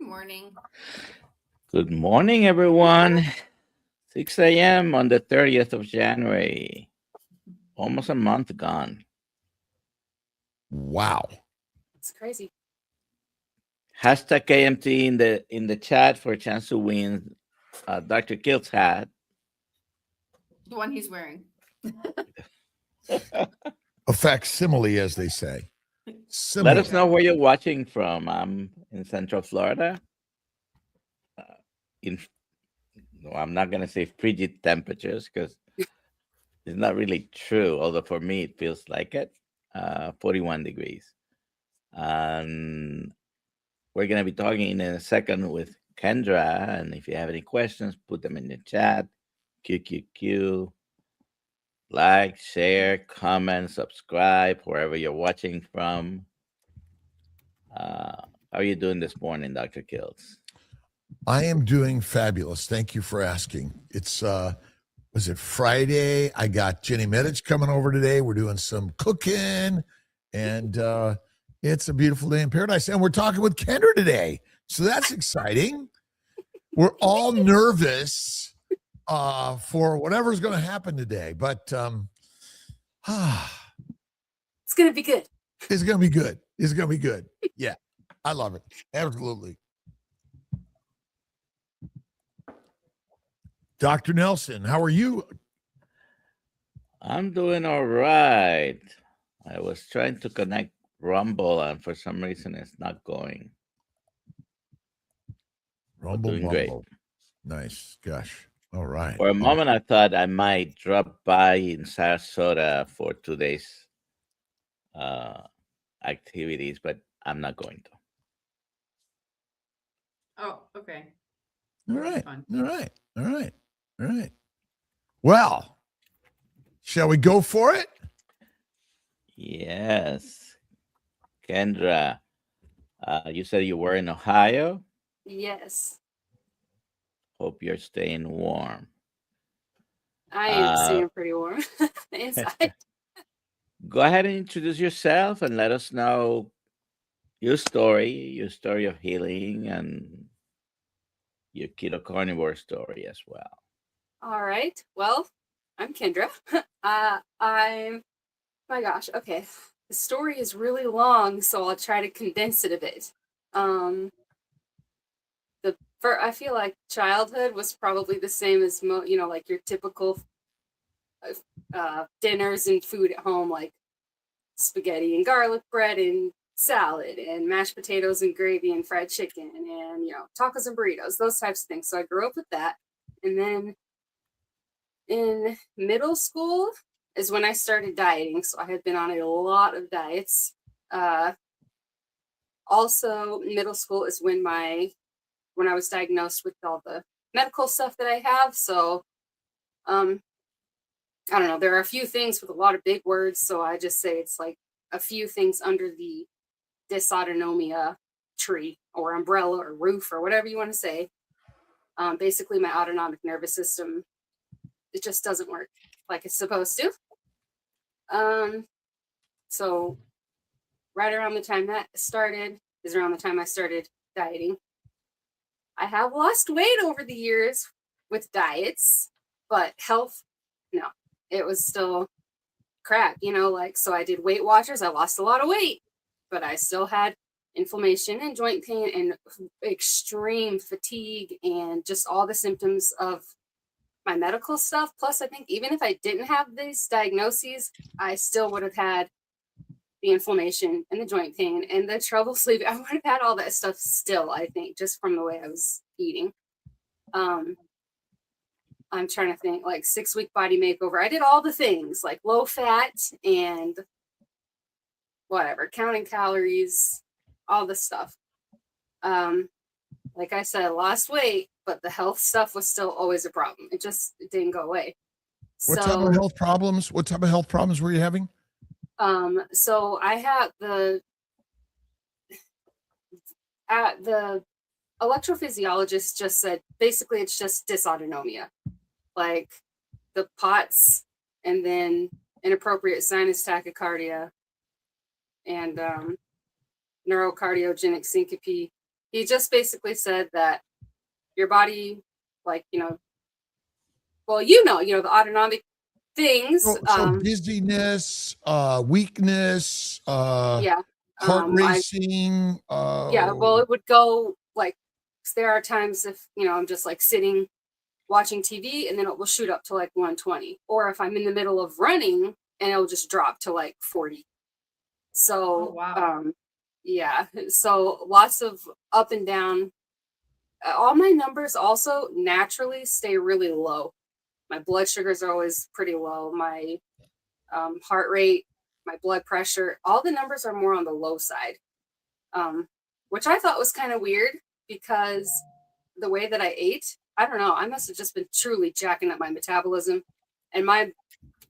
morning. Good morning, everyone. 6 a.m. on the 30th of January. Almost a month gone. Wow. It's crazy. Hashtag KMT in the chat for a chance to win Dr. Kiltz hat. The one he's wearing. A facsimile, as they say. Let us know where you're watching from. I'm in Central Florida. I'm not going to say frigid temperatures because it's not really true, although for me it feels like it. 41 degrees. And we're going to be talking in a second with Kendra. And if you have any questions, put them in the chat. QQQ. Like, share, comment, subscribe, wherever you're watching from. How are you doing this morning, Dr. Kiltz? I am doing fabulous. Thank you for asking. It's, was it Friday? I got Jenny Medich coming over today. We're doing some cooking, and it's a beautiful day in paradise. And we're talking with Kendra today. So that's exciting. We're all nervous for whatever's going to happen today. But it's going to be good. It's going to be good. It's going to be good. Yeah, I love it. Absolutely. Dr. Nelson, how are you? I'm doing all right. I was trying to connect Rumble, and for some reason, it's not going. Rumble, doing great. Nice. Gosh. All right. For a moment, I thought I might drop by in Sarasota for today's activities, but I'm not going to. Oh, okay. All right. All right. All right. All right. Well, shall we go for it? Yes. Kendra, you said you were in Ohio? Yes. Hope you're staying warm. I am staying pretty warm inside. Go ahead and introduce yourself and let us know your story of healing, and your keto carnivore story as well. All right. Well, I'm Kendra. My gosh. Okay. The story is really long, so I'll try to condense it a bit. I feel like childhood was probably the same as like your typical dinners and food at home, like spaghetti and garlic bread and salad and mashed potatoes and gravy and fried chicken and tacos and burritos, those types of things. So I grew up with that. And then in middle school is when I started dieting. So I had been on a lot of diets. Also middle school is when I was diagnosed with all the medical stuff that I have. So I don't know, there are a few things with a lot of big words, so I just say it's like a few things under the dysautonomia tree or umbrella or roof or whatever you want to say. Basically, my autonomic nervous system, it just doesn't work like it's supposed to. So right around the time that started is around the time I started dieting. I have lost weight over the years with diets, but health, no, it was still crap, so I did Weight Watchers. I lost a lot of weight, but I still had inflammation and joint pain and extreme fatigue and just all the symptoms of my medical stuff. Plus, I think even if I didn't have these diagnoses, I still would have had the inflammation and the joint pain and the trouble sleeping. I would have had all that stuff still, I think, just from the way I was eating. I'm trying to think, like 6-week body makeover. I did all the things like low fat and whatever, counting calories, all this stuff. Like I said, I lost weight, but the health stuff was still always a problem. It didn't go away. What type of health problems? What type of health problems were you having? So I had the electrophysiologist just said, basically it's just dysautonomia, like the POTS and then inappropriate sinus tachycardia and neurocardiogenic syncope He just basically said that your body, like, well, the autonomic things. So dizziness, weakness, Yeah. heart I racing. Yeah, well, it would go like, there are times if, I'm just like sitting watching TV and then it will shoot up to like 120. Or if I'm in the middle of running and it'll just drop to like 40. So, wow. Yeah, so lots of up and down. All my numbers also naturally stay really low. My blood sugars are always pretty low. My heart rate, my blood pressure, all the numbers are more on the low side, which I thought was kind of weird because the way that I ate, I don't know, I must have just been truly jacking up my metabolism, and my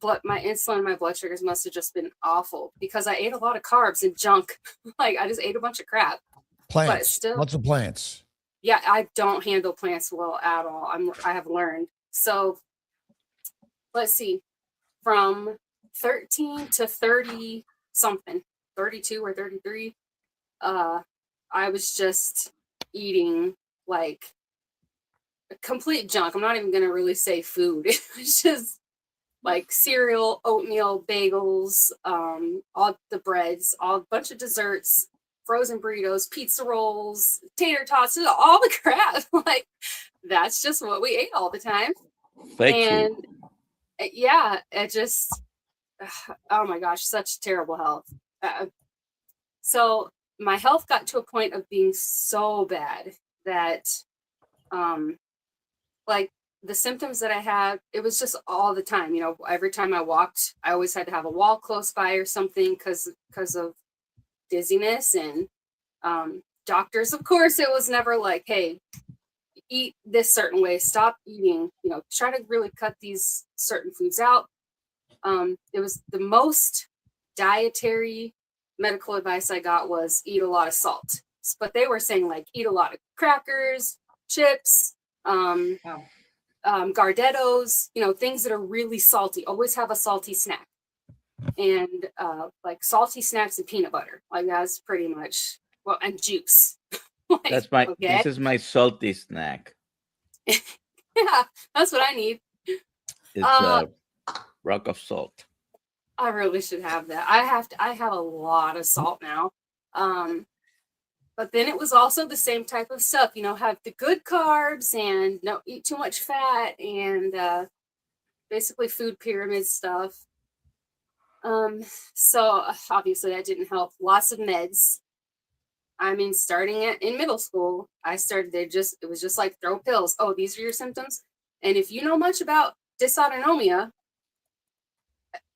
insulin, my blood sugars must have just been awful because I ate a lot of carbs and junk. Like I just ate a bunch of crap. Plants, But still, lots of plants. Yeah, I don't handle plants well at all. I have learned. So let's see, from 13 to 30 something, 32 or 33, I was just eating like complete junk. I'm not even gonna really say food. It was just like cereal, oatmeal, bagels, all the breads, all a bunch of desserts, frozen burritos, pizza rolls, tater tots, all the crap. Like that's just what we ate all the time. Fake food. Yeah, it just, oh my gosh, such terrible health. So my health got to a point of being so bad that, like the symptoms that I had, it was just all the time. Every time I walked, I always had to have a wall close by or something because of dizziness and doctors. Of course, it was never like, hey, eat this certain way, stop eating, try to really cut these certain foods out. It was the most dietary medical advice I got was eat a lot of salt. But they were saying like eat a lot of crackers, chips, Gardettos, things that are really salty. Always have a salty snack. And like salty snacks and peanut butter. Like that's pretty much, well, and juice. Like, This is my salty snack. Yeah, that's what I need. It's a rock of salt. I really should have that. I have a lot of salt now. But then it was also the same type of stuff, have the good carbs and don't eat too much fat and basically food pyramid stuff. So obviously that didn't help. Lots of meds. I mean, starting in middle school, it was just like throw pills. Oh, these are your symptoms. And if you know much about dysautonomia,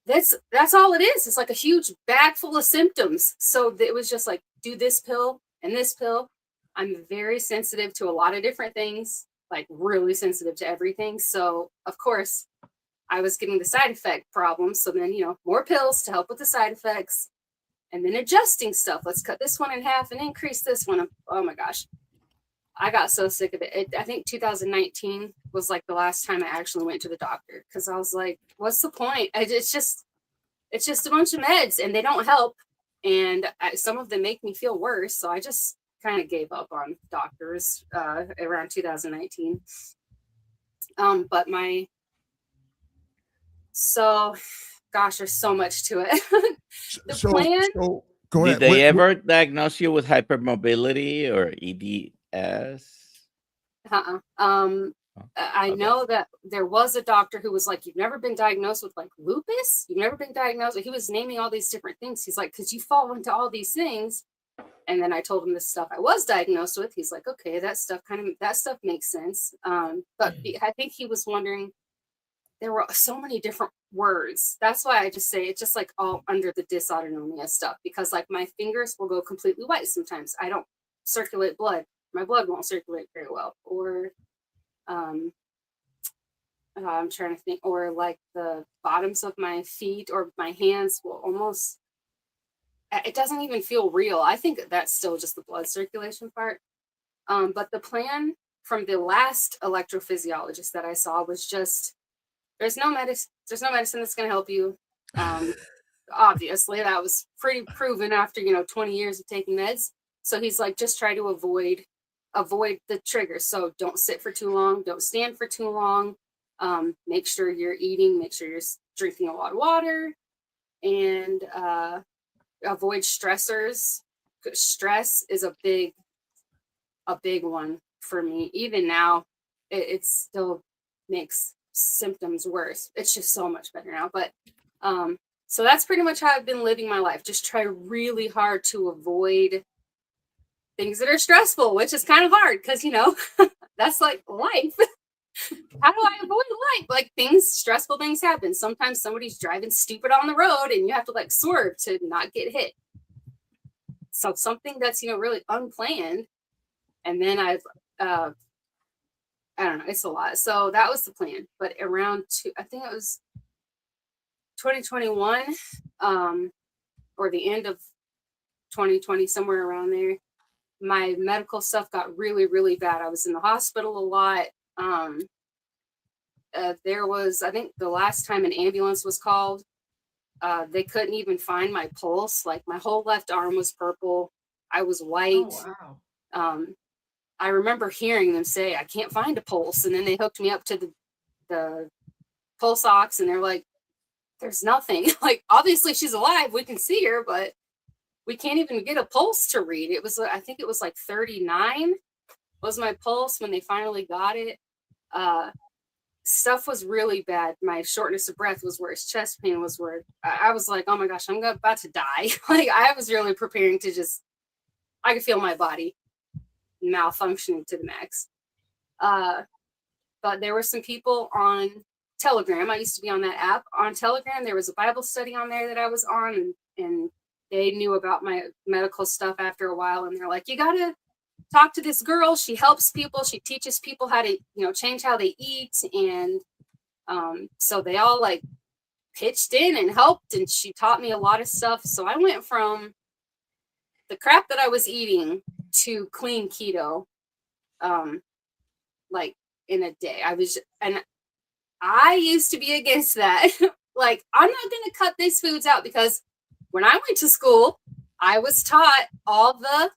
that's all it is. It's like a huge bag full of symptoms. So it was just like, do this pill and this pill. I'm very sensitive to a lot of different things, like really sensitive to everything. So of course I was getting the side effect problems. So then, more pills to help with the side effects. And then adjusting stuff. Let's cut this one in half and increase this one. Oh my gosh. I got so sick of it. I think 2019 was like the last time I actually went to the doctor because I was like, what's the point? It's just a bunch of meds and they don't help. And some of them make me feel worse. So I just kind of gave up on doctors around 2019. Gosh, there's so much to it. Plan. So go Did ahead. they ever diagnose you with hypermobility or EDS? I know that there was a doctor who was like, you've never been diagnosed with like lupus? You've never been diagnosed? He was naming all these different things. He's like, because you fall into all these things. And then I told him the stuff I was diagnosed with. He's like, okay, that stuff makes sense. But I think he was wondering, there were so many different words. That's why I just say it's just like all under the dysautonomia stuff, because like my fingers will go completely white sometimes. I don't circulate blood. My blood won't circulate very well. Or I'm trying to think, or like the bottoms of my feet or my hands will almost, it doesn't even feel real. I think that's still just the blood circulation part. But the plan from the last electrophysiologist that I saw was just, there's no medicine that's going to help you. Obviously, that was pretty proven after 20 years of taking meds. So he's like, just try to avoid avoid the triggers. So don't sit for too long. Don't stand for too long. Make sure you're eating. Make sure you're drinking a lot of water, and avoid stressors. Stress is a big one for me. Even now, it still makes symptoms worse. It's just so much better now. But so that's pretty much how I've been living my life. Just try really hard to avoid things that are stressful, which is kind of hard because, you know, that's like life. How do I avoid life? Like stressful things happen. Sometimes somebody's driving stupid on the road and you have to like swerve to not get hit. So something that's, you know, really unplanned. And then I don't know, it's a lot. So that was the plan. But around I think it was 2021, or the end of 2020, somewhere around there, my medical stuff got really, really bad. I was in the hospital a lot. There was, I think the last time an ambulance was called, they couldn't even find my pulse. Like my whole left arm was purple. I was white. Oh, wow. I remember hearing them say, I can't find a pulse. And then they hooked me up to the pulse ox, and they're like, there's nothing. Like, obviously she's alive. We can see her, but we can't even get a pulse to read. It was, I think it was like 39 was my pulse when they finally got it. Stuff was really bad. My shortness of breath was worse. Chest pain was worse. I was like, oh my gosh, I'm about to die. Like, I was really preparing to I could feel my body malfunctioning to the max. But there were some people on Telegram. I used to be on that app. On Telegram, there was a Bible study on there that I was on, and they knew about my medical stuff after a while, and they're like, you gotta talk to this girl. She helps people. She teaches people how to, you know, change how they eat. And so they all like pitched in and helped, and she taught me a lot of stuff. So I went from the crap that I was eating to clean keto, like in a day. And I used to be against that. Like, I'm not going to cut these foods out, because when I went to school, I was taught all the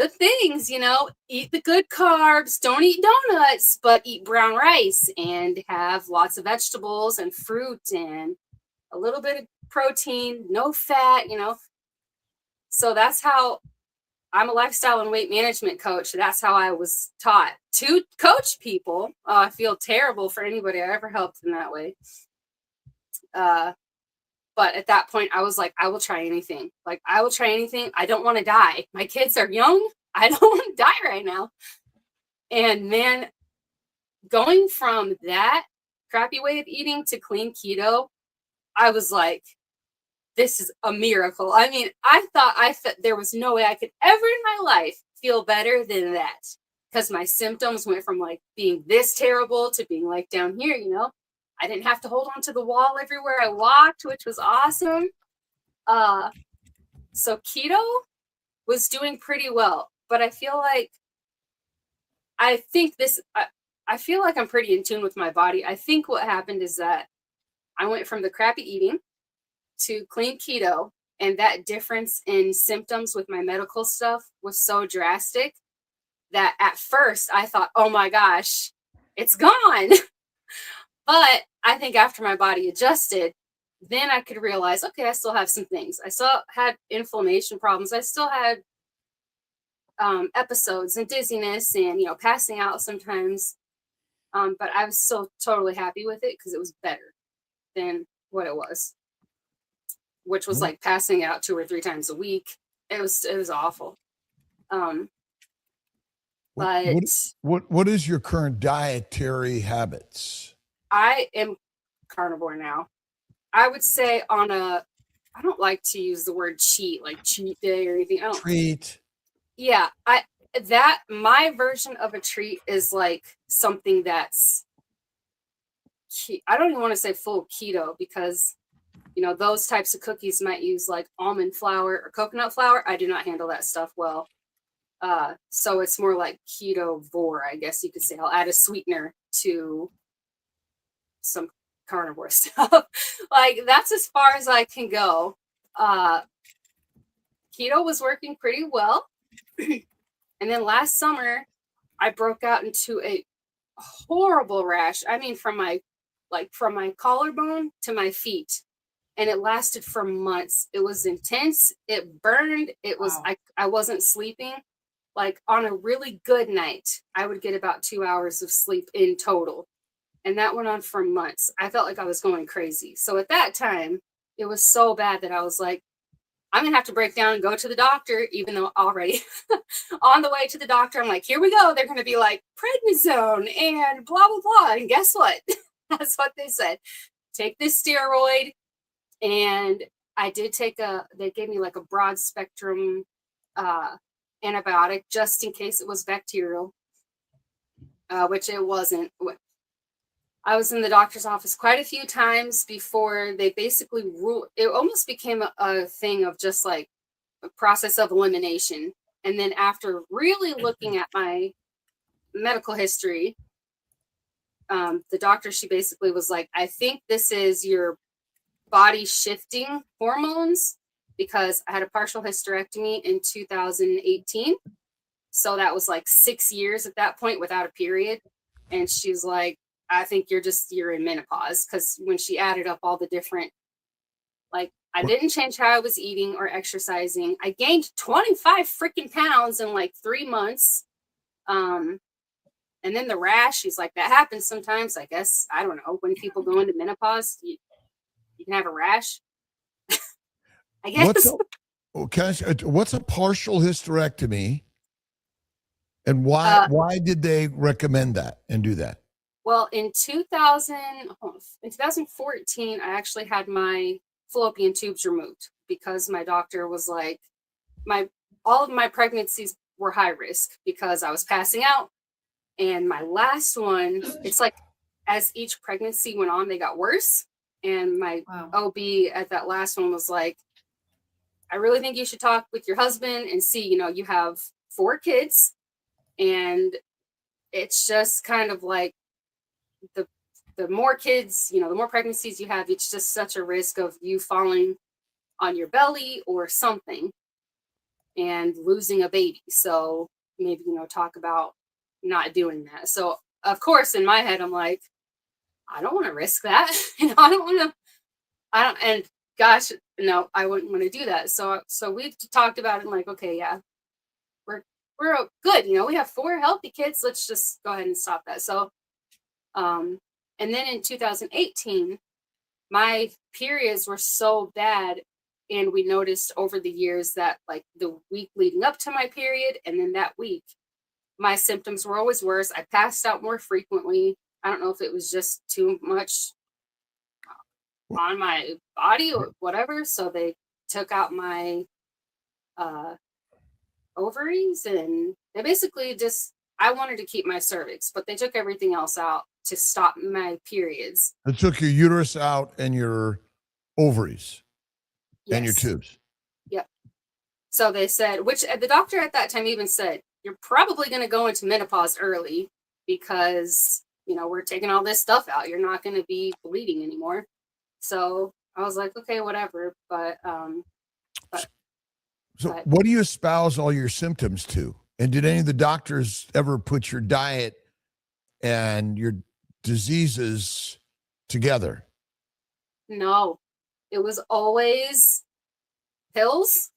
things, you know, eat the good carbs, don't eat donuts, but eat brown rice and have lots of vegetables and fruit and a little bit of protein, no fat, you know. So that's how I'm a lifestyle and weight management coach. That's how I was taught to coach people. I feel terrible for anybody I ever helped in that way. But at that point, I was like, I will try anything. Like, I will try anything. I don't want to die. My kids are young. I don't want to die right now. And man, going from that crappy way of eating to clean keto, I was like, this is a miracle. I mean, I thought there was no way I could ever in my life feel better than that, because my symptoms went from like being this terrible to being like down here, you know. I didn't have to hold on to the wall everywhere I walked, which was awesome. So keto was doing pretty well, but I feel like I feel like I'm pretty in tune with my body. I think what happened is that I went from the crappy eating to clean keto, and that difference in symptoms with my medical stuff was so drastic that at first I thought, oh my gosh, it's gone. But I think after my body adjusted, then I could realize, okay, I still have some things. I still had inflammation problems. I still had episodes and dizziness and, you know, passing out sometimes. But I was still totally happy with it, because it was better than what it was, which was like passing out 2 or 3 times a week. It was awful. But what is your current dietary habits? I am carnivore now. I would say I don't like to use the word cheat, like cheat day or anything. I don't treat. Yeah, my version of a treat is like something that's, I don't even want to say full keto, because, you know, those types of cookies might use like almond flour or coconut flour. I do not handle that stuff well. So it's more like ketovore, I guess you could say. I'll add a sweetener to some carnivore stuff. Like, that's as far as I can go. Keto was working pretty well. And then last summer, I broke out into a horrible rash. I mean, from my collarbone to my feet. And it lasted for months. It was intense. It burned. It was, Wow. I wasn't sleeping. Like on a really good night, I would get about 2 hours of sleep in total. And that went on for months. I felt like I was going crazy. So at that time, it was so bad that I was like, I'm going to have to break down and go to the doctor, even though already on the way to the doctor, I'm like, here we go. They're going to be like prednisone and blah, blah, blah. And guess what? That's what they said. Take this steroid. And I did they gave me like a broad spectrum antibiotic just in case it was bacterial, which it wasn't. I was in the doctor's office quite a few times before they basically ruled. It almost became a thing of just like a process of elimination. And then after really looking at my medical history, the doctor, she basically was like, I think this is your body shifting hormones, because I had a partial hysterectomy in 2018. So that was like 6 years at that point without a period. And she's like, I think you're in menopause. Because when she added up all the different, like, I didn't change how I was eating or exercising. I gained 25 freaking pounds in like 3 months. And then the rash, she's like, that happens sometimes, I guess. I don't know. When people go into menopause, you can have a rash. I guess. What's a partial hysterectomy, and why did they recommend that and do that? Well, in 2014, I actually had my fallopian tubes removed because my doctor was like, all of my pregnancies were high risk because I was passing out. And my last one, it's like as each pregnancy went on, they got worse. And my OB at that last one was like, I really think you should talk with your husband and see, you have 4 kids, and it's just kind of like the more kids, the more pregnancies you have, it's just such a risk of you falling on your belly or something and losing a baby. So maybe, talk about not doing that. So of course, in my head, I'm like, I don't want to risk that. And gosh, no, I wouldn't want to do that. So we've talked about it and like, okay, yeah, we're good. We have 4 healthy kids. Let's just go ahead and stop that. So, and then in 2018, my periods were so bad. And we noticed over the years that like the week leading up to my period, and then that week, my symptoms were always worse. I passed out more frequently. I don't know if it was just too much on my body or whatever. So they took out my ovaries, and they basically just, I wanted to keep my cervix, but they took everything else out to stop my periods. They took your uterus out and your ovaries. Yes. And your tubes. Yep. So they said, which the doctor at that time even said, you're probably going to go into menopause early because, we're taking all this stuff out. You're not going to be bleeding anymore. So I was like, okay, whatever. But what do you espouse all your symptoms to? And did any of the doctors ever put your diet and your diseases together? No, it was always pills,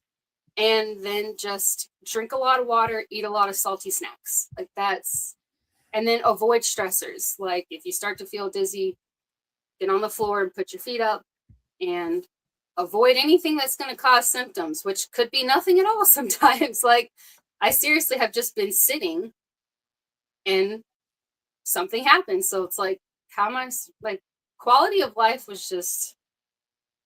and then just drink a lot of water, eat a lot of salty snacks. Like that's, and then avoid stressors. Like if you start to feel dizzy, get on the floor and put your feet up, and avoid anything that's going to cause symptoms, which could be nothing at all sometimes. Like I seriously have just been sitting and something happened. So it's like, how am I, like, quality of life was just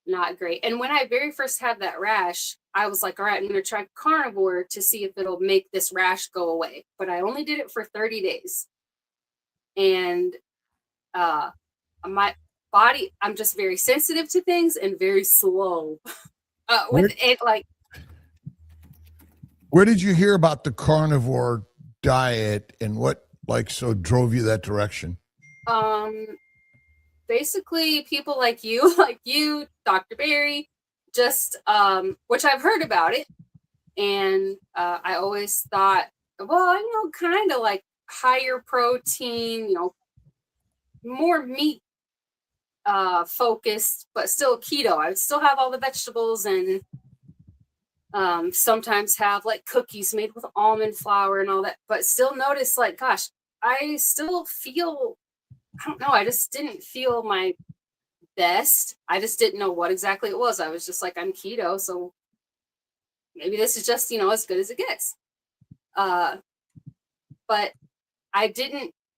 not great. And when I very first had that rash, I was like, all right, I'm going to try carnivore to see if it'll make this rash go away. But I only did it for 30 days. And my body, I'm just very sensitive to things and very slow with it. Like, where did you hear about the carnivore diet, and what drove you that direction? Basically people like you, Dr. Barry, just which I've heard about it, and I always thought well, kind of like higher protein, more meat focused, but still keto. I would still have all the vegetables and sometimes have like cookies made with almond flour and all that, but still notice like, gosh, I still feel, I don't know, I just didn't feel my best. I just didn't know what exactly it was. I was just like, I'm keto, so maybe this is just, as good as it gets. But I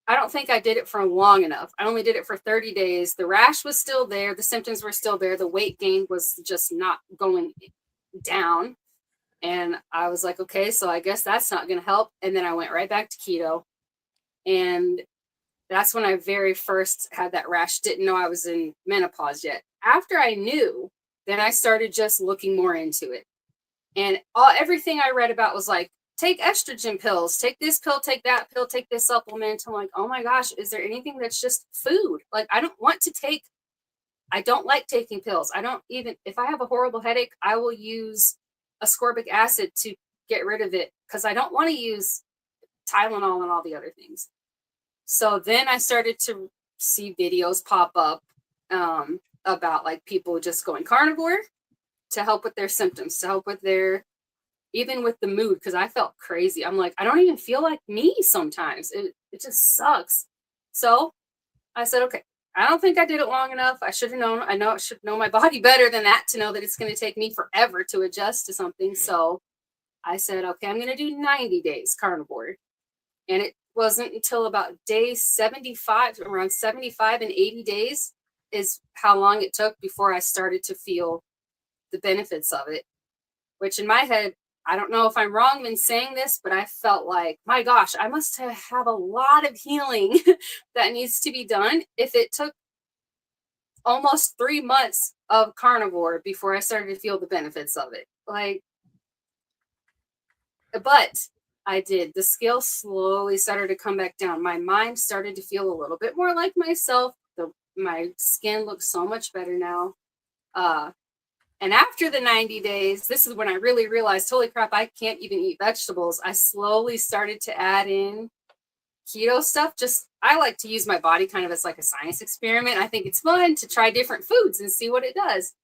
don't think I did it for long enough. I only did it for 30 days. The rash was still there. The symptoms were still there. The weight gain was just not going down. And I was like, okay, so I guess that's not going to help. And then I went right back to keto. And that's when I very first had that rash. Didn't know I was in menopause yet. After I knew, then I started just looking more into it. And everything I read about was like, take estrogen pills, take this pill, take that pill, take this supplement. I'm like, oh my gosh, is there anything that's just food? Like, I don't like taking pills. If I have a horrible headache, I will use ascorbic acid to get rid of it because I don't want to use Tylenol and all the other things. So then I started to see videos pop up about like people just going carnivore to help with their symptoms, to help with even with the mood, because I felt crazy. I'm like, I don't even feel like me sometimes. It just sucks. So I said, okay, I don't think I did it long enough. I should have known. I should know my body better than that to know that it's going to take me forever to adjust to something. So I said, okay, I'm going to do 90 days carnivore. And it wasn't until about day 75, around 75 and 80 days is how long it took before I started to feel the benefits of it, which in my head, I don't know if I'm wrong in saying this, but I felt like, my gosh, I must have a lot of healing that needs to be done if it took almost 3 months of carnivore before I started to feel the benefits of it. But I did. The scale slowly started to come back down. My mind started to feel a little bit more like myself. My skin looks so much better now. And after the 90 days, this is when I really realized, holy crap, I can't even eat vegetables. I slowly started to add in keto stuff. I like to use my body kind of as like a science experiment. I think it's fun to try different foods and see what it does.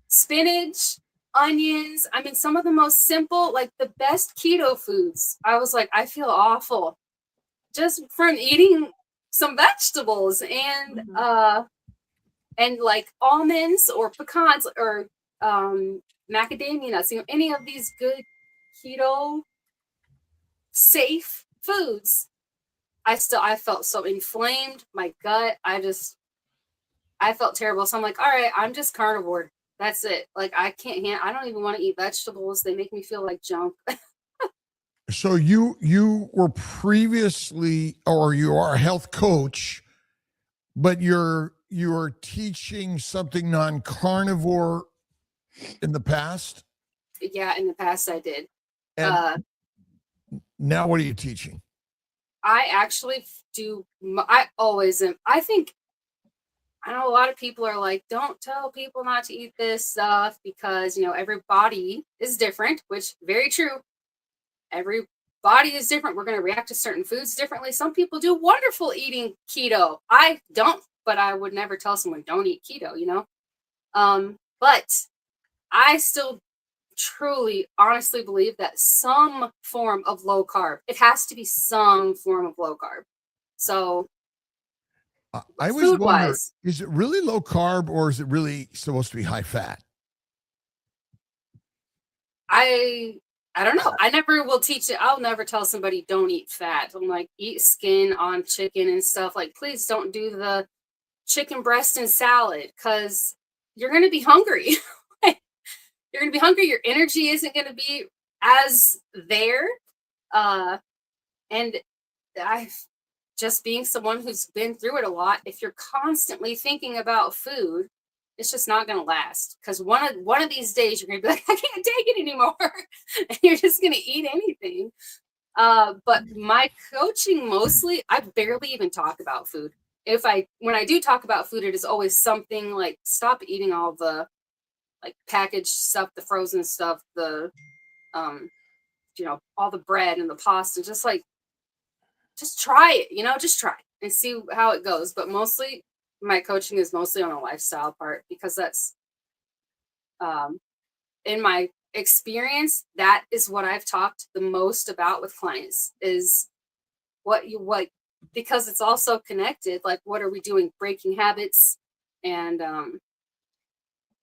Spinach, onions, some of the most simple, like the best keto foods. I was like, I feel awful just from eating some vegetables and like almonds or pecans or macadamia nuts, any of these good keto safe foods. I felt so inflamed, my gut. I felt terrible. So I'm like, all right, I'm just carnivore. That's it. Like I don't even want to eat vegetables. They make me feel like junk. So you were previously, or you are a health coach, but you're teaching something non-carnivore in the past? Yeah, in the past I did. And now what are you teaching? I actually I always am. I know a lot of people are like, don't tell people not to eat this stuff because, every body is different, which very true. Every body is different. We're going to react to certain foods differently. Some people do wonderful eating keto. I don't, but I would never tell someone don't eat keto, but I still truly, honestly believe that some form of low carb, it has to be some form of low carb. So I was wondering, is it really low carb or is it really supposed to be high fat? I don't know. I never will teach it. I'll never tell somebody don't eat fat. I'm like, eat skin on chicken and stuff. Like, please don't do the chicken breast and salad because you're going to be hungry. You're going to be hungry. Your energy isn't going to be as there. And just being someone who's been through it a lot, if you're constantly thinking about food, it's just not going to last. Because one of these days you're going to be like, I can't take it anymore. And you're just going to eat anything. But my coaching mostly, I barely even talk about food. When I do talk about food, it is always something like stop eating all the like packaged stuff, the frozen stuff, the all the bread and the pasta, just try it, just try and see how it goes. But mostly my coaching is mostly on a lifestyle part, because that's, in my experience, that is what I've talked the most about with clients, is what because it's also connected. Like, what are we doing? Breaking habits and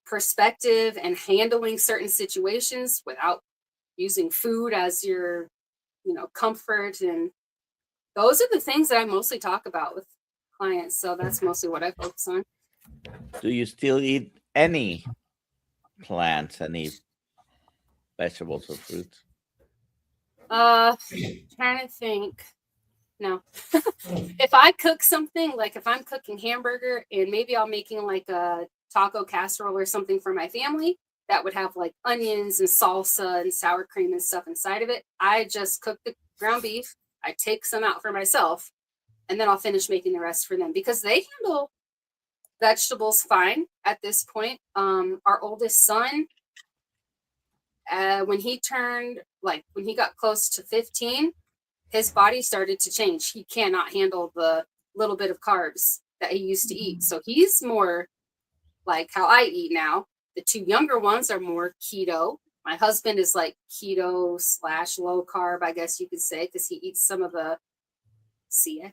perspective and handling certain situations without using food as your, comfort. And those are the things that I mostly talk about with clients. So that's mostly what I focus on. Do you still eat any plants, any vegetables or fruits? Trying to think. No. If I cook something, like if I'm cooking hamburger and maybe I'm making like a taco casserole or something for my family that would have like onions and salsa and sour cream and stuff inside of it, I just cook the ground beef. I take some out for myself, and then I'll finish making the rest for them, because they handle vegetables fine at this point. Our oldest son, when he got close to 15, his body started to change. He cannot handle the little bit of carbs that he used to eat. So he's more like how I eat now. The two younger ones are more keto. My husband is like keto / low carb, I guess you could say, because he eats some of the siete, I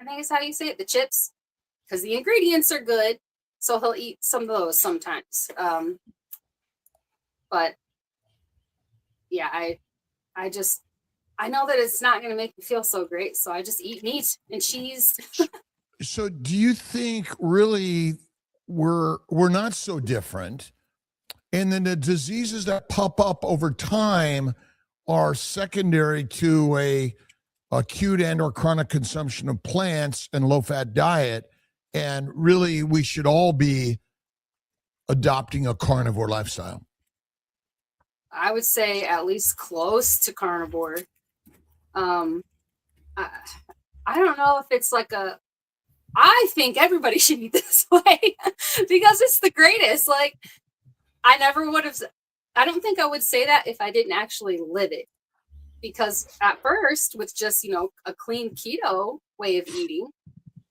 think is how you say it, the chips, because the ingredients are good. So he'll eat some of those sometimes. But yeah, I know that it's not going to make me feel so great. So I just eat meat and cheese. So do you think really we're not so different? And then the diseases that pop up over time are secondary to a acute and or chronic consumption of plants and low-fat diet. And really, we should all be adopting a carnivore lifestyle. I would say at least close to carnivore. I don't know if it's like I think everybody should eat this way because it's the greatest. Like, I don't think I would say that if I didn't actually live it. Because at first, with just, a clean keto way of eating,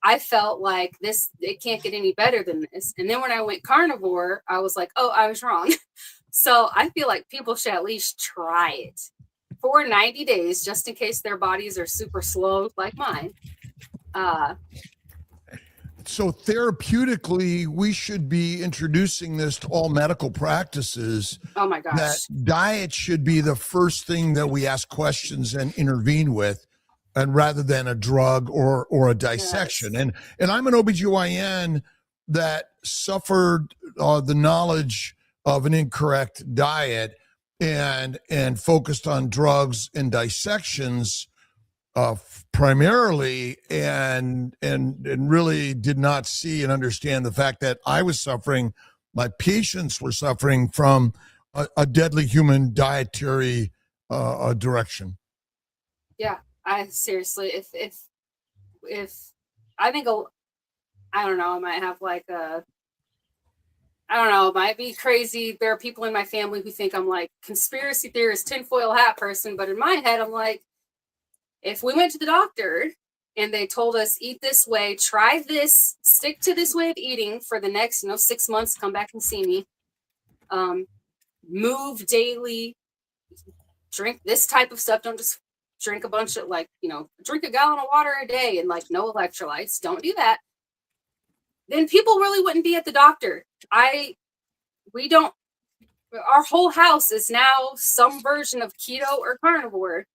I felt like it can't get any better than this. And then when I went carnivore, I was like, oh, I was wrong. So I feel like people should at least try it for 90 days, just in case their bodies are super slow like mine. So therapeutically, we should be introducing this to all medical practices. Oh my gosh. That diet should be the first thing that we ask questions and intervene with, and rather than a drug or a dissection. Yes. And I'm an OBGYN that suffered the knowledge of an incorrect diet and focused on drugs and dissections primarily, and really did not see and understand the fact that I was suffering, my patients were suffering from a deadly human dietary direction. Yeah, I seriously, if I think, I don't know, I might have like I don't know, it might be crazy. There are people in my family who think I'm like conspiracy theorist, tinfoil hat person, but in my head, I'm like, if we went to the doctor and they told us, eat this way, try this, stick to this way of eating for the next, 6 months, come back and see me, move daily, drink this type of stuff. Don't just drink a bunch of drink a gallon of water a day and no electrolytes. Don't do that. Then people really wouldn't be at the doctor. Our whole house is now some version of keto or carnivore.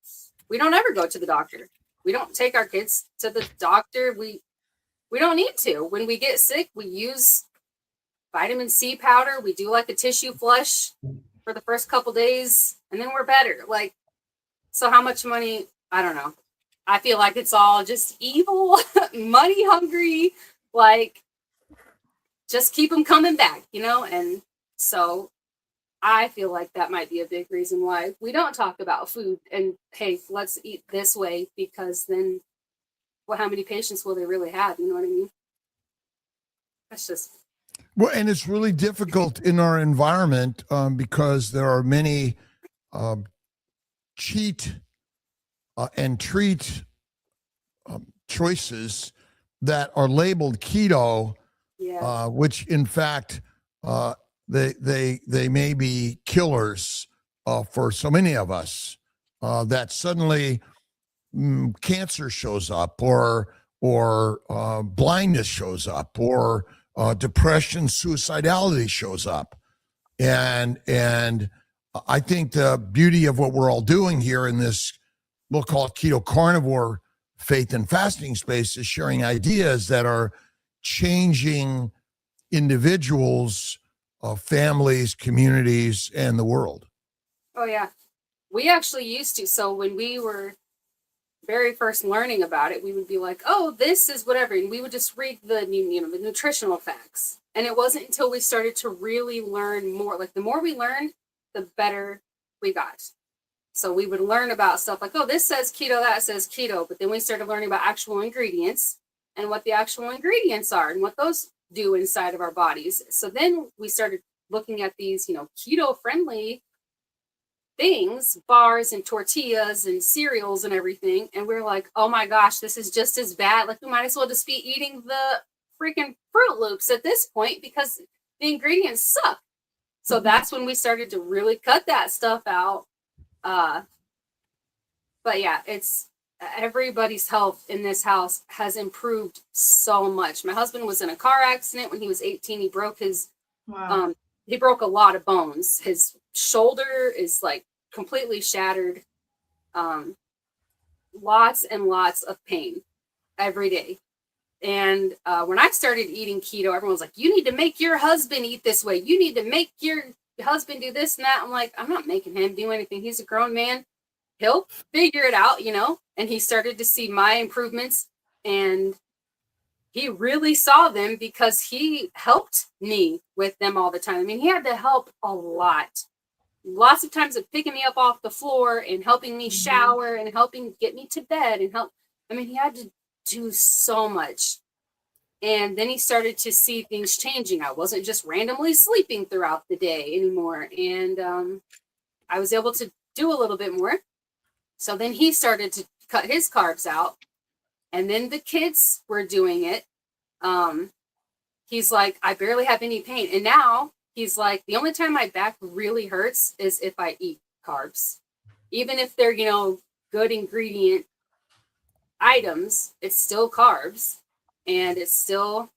We don't ever go to the doctor. We don't take our kids to the doctor. We don't need to. When we get sick, we use vitamin C powder. We do like a tissue flush for the first couple days, and then we're better. So how much money? I don't know. I feel like it's all just evil, money hungry, just keep them coming back, And so I feel like that might be a big reason why we don't talk about food and, hey, let's eat this way, because then, how many patients will they really have? You know what I mean? That's just. Well, and it's really difficult in our environment because there are many cheat and treat choices that are labeled keto, Yeah. which in fact they may be killers for so many of us. That suddenly cancer shows up, or blindness shows up, or depression, suicidality shows up, and I think the beauty of what we're all doing here in this, we'll call it keto carnivore faith and fasting space, is sharing ideas that are changing individuals, families, communities, and the world. Oh yeah. We actually used to. So when we were very first learning about it, we would be like, oh, this is whatever. And we would just read the nutritional facts. And it wasn't until we started to really learn more, like the more we learned, the better we got. So we would learn about stuff like, oh, this says keto, that says keto. But then we started learning about actual ingredients and what the actual ingredients are and what those do inside of our bodies. So then we started looking at these, keto friendly things, bars and tortillas and cereals and everything. And we're like, oh my gosh, this is just as bad. Like we might as well just be eating the freaking Fruit Loops at this point because the ingredients suck. So that's when we started to really cut that stuff out. But yeah, it's everybody's health in this house has improved so much. My husband was in a car accident when he was 18. He broke his, he broke a lot of bones. His shoulder is like completely shattered. Lots and lots of pain every day. And when I started eating keto, everyone was like, you need to make your husband eat this way. You need to make your husband do this and that. I'm like, I'm not making him do anything. He's a grown man. He'll figure it out, And he started to see my improvements, and he really saw them because he helped me with them all the time. I mean, he had to help a lot. Lots of times of picking me up off the floor and helping me shower and helping get me to bed and help. I mean, he had to do so much. And then he started to see things changing. I wasn't just randomly sleeping throughout the day anymore. And I was able to do a little bit more. So then he started to cut his carbs out. And then the kids were doing it. He's like, I barely have any pain. And now he's like, the only time my back really hurts is if I eat carbs. Even if they're, good ingredient items, it's still carbs. And it still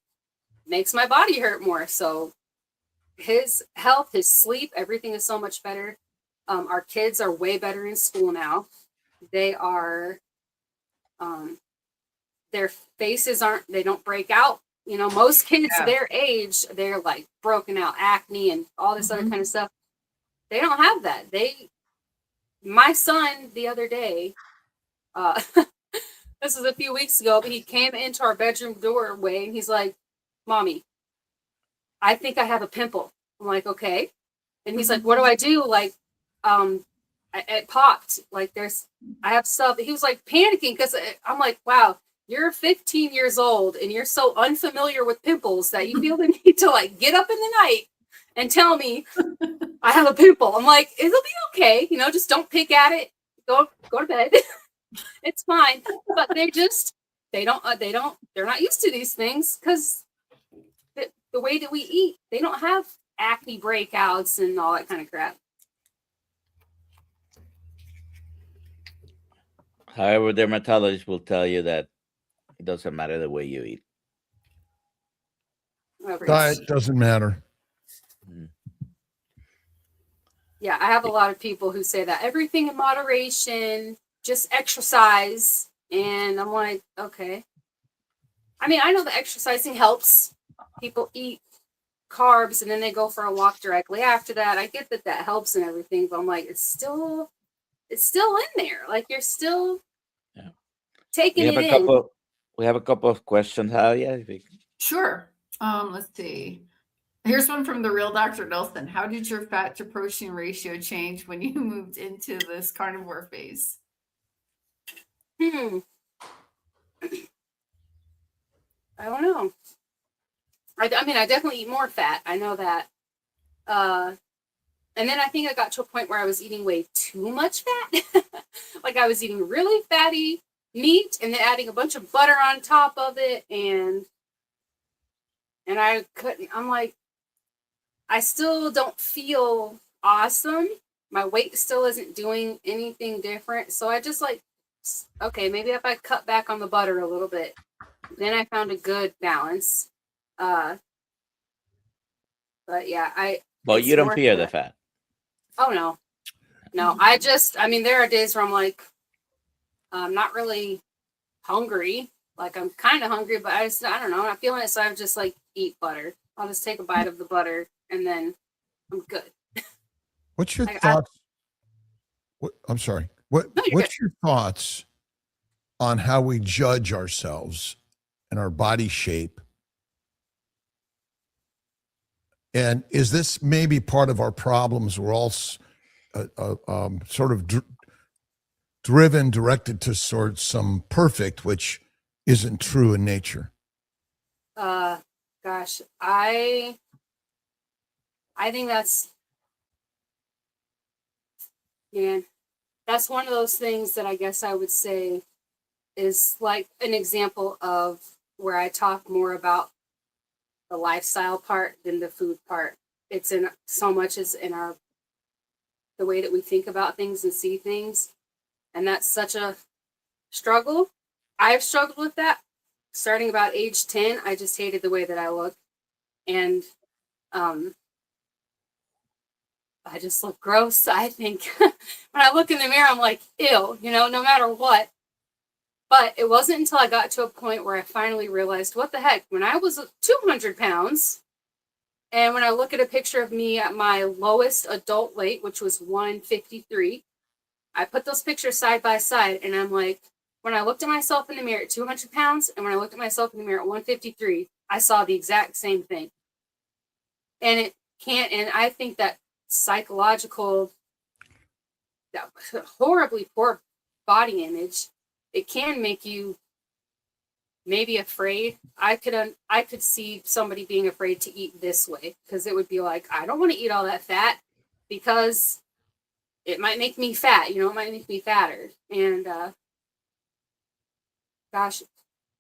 makes my body hurt more. So his health, his sleep, everything is so much better. Our kids are way better in school now. They are, their faces they don't break out. Most kids their age, they're like broken out acne and all this other kind of stuff. They don't have that. My son the other day, this was a few weeks ago, but he came into our bedroom doorway and he's like, Mommy, I think I have a pimple. I'm like, okay. And he's like, what do I do? Like, it popped. Like I have stuff. He was like panicking because I'm like, wow, you're 15 years old and you're so unfamiliar with pimples that you feel the need to like get up in the night and tell me I have a pimple. I'm like, it'll be okay. Just don't pick at it. Go to bed. It's fine. But they're not used to these things because the way that we eat, they don't have acne breakouts and all that kind of crap. However, dermatologists will tell you that it doesn't matter the way you eat. Diet doesn't matter. Yeah, I have a lot of people who say that everything in moderation, just exercise. And I'm like, okay. I mean, I know that exercising helps. People eat carbs and then they go for a walk directly after that. I get that helps and everything, but I'm like, it's still in there. Like you're still taking it in. We have a couple of questions, Javier. Sure. Let's see. Here's one from the real Dr. Nelson. How did your fat to protein ratio change when you moved into this carnivore phase? I don't know. I mean, I definitely eat more fat. I know that. And then I think I got to a point where I was eating way too much fat. Like I was eating really fatty meat and then adding a bunch of butter on top of it. And I couldn't, I'm like, I still don't feel awesome. My weight still isn't doing anything different. So I just like, okay, maybe if I cut back on the butter a little bit. Then I found a good balance. But yeah, Well, it's you don't more fear the that- fat. Oh no. No, I mean, there are days where I'm like, I'm not really hungry. Like I'm kind of hungry, but I don't know, I'm not feeling it. So I just like eat butter. I'll just take a bite of the butter and then I'm good. What's your I- thoughts? I'm sorry. No, you're What's your thoughts on how we judge ourselves and our body shape? And is this maybe part of our problems? We're all sort of directed to sort some perfect, which isn't true in nature. Gosh, I think that's, man, that's one of those things that I guess I would say is like an example of where I talk more about the lifestyle part than the food part. It's in so much as in the way that we think about things and see things. And that's such a struggle. I've struggled with that. Starting about age 10, I just hated the way that I look. And I just look gross. I think when I look in the mirror, I'm like, ew, no matter what. But it wasn't until I got to a point where I finally realized, what the heck, when I was 200 pounds, and when I look at a picture of me at my lowest adult weight, which was 153, I put those pictures side by side, and I'm like, when I looked at myself in the mirror at 200 pounds, and when I looked at myself in the mirror at 153, I saw the exact same thing. And it can't, and I think that psychological, that horribly poor body image, it can make you maybe afraid. I could see somebody being afraid to eat this way, because it would be like, I don't want to eat all that fat because it might make me fat, it might make me fatter. And gosh,